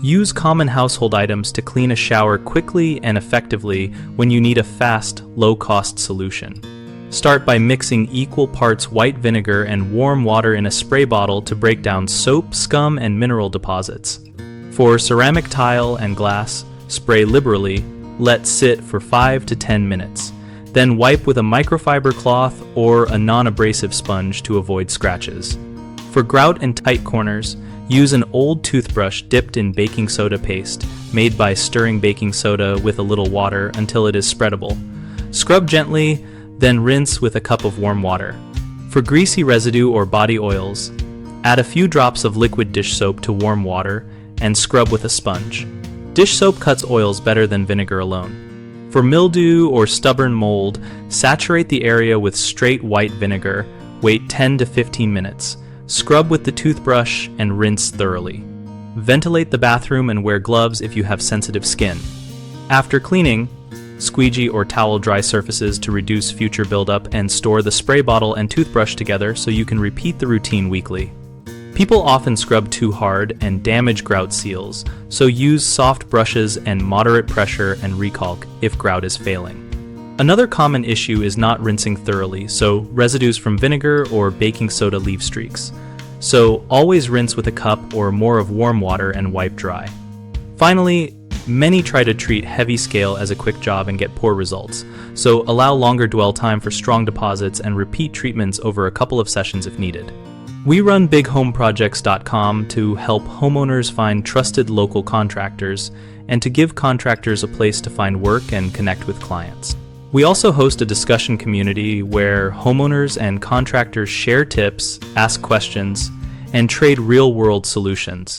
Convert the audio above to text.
Use common household items to clean a shower quickly and effectively when you need a fast, low-cost solution. Start by mixing equal parts white vinegar and warm water in a spray bottle to break down soap, scum, and mineral deposits. For ceramic tile and glass, spray liberally, let sit for 5 to 10 minutes. Then wipe with a microfiber cloth or a non-abrasive sponge to avoid scratches. For grout and tight corners, use an old toothbrush dipped in baking soda paste, made by stirring baking soda with a little water until it is spreadable. Scrub gently, then rinse with a cup of warm water. For greasy residue or body oils, add a few drops of liquid dish soap to warm water and scrub with a sponge. Dish soap cuts oils better than vinegar alone. For mildew or stubborn mold, saturate the area with straight white vinegar, wait 10 to 15 minutes. Scrub with the toothbrush and rinse thoroughly. Ventilate the bathroom and wear gloves if you have sensitive skin. After cleaning, squeegee or towel dry surfaces to reduce future buildup and store the spray bottle and toothbrush together so you can repeat the routine weekly. People often scrub too hard and damage grout seals, so use soft brushes and moderate pressure and recalc if grout is failing. Another common issue is not rinsing thoroughly, so residues from vinegar or baking soda leave streaks. So always rinse with a cup or more of warm water and wipe dry. Finally, many try to treat heavy scale as a quick job and get poor results, so allow longer dwell time for strong deposits and repeat treatments over a couple of sessions if needed. We run bighomeprojects.com to help homeowners find trusted local contractors and to give contractors a place to find work and connect with clients. We also host a discussion community where homeowners and contractors share tips, ask questions, and trade real-world solutions.